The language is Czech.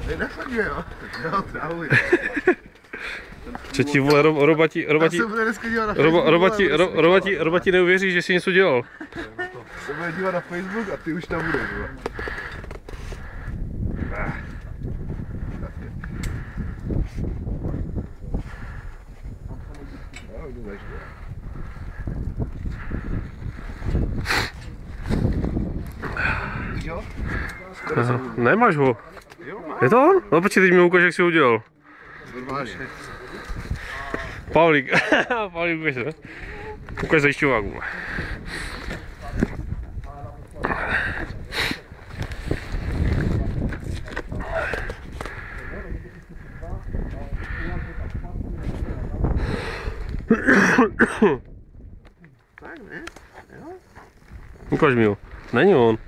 Nenasadňuje, jo? Jo, trávuj. Co ti vole, robati neuvěří, že jsi něco dělal. Se bude dívat na Facebook a ty už tam budeš, jo. Nemáš ho. Je to on? No počkej, teď mi ukáž, jak jsi ho udělal. Pavlík, Pavlík ukáž, ne? Ukáž zajišťováku. Tak ne? Jo? Ukáž mi ho. Není on.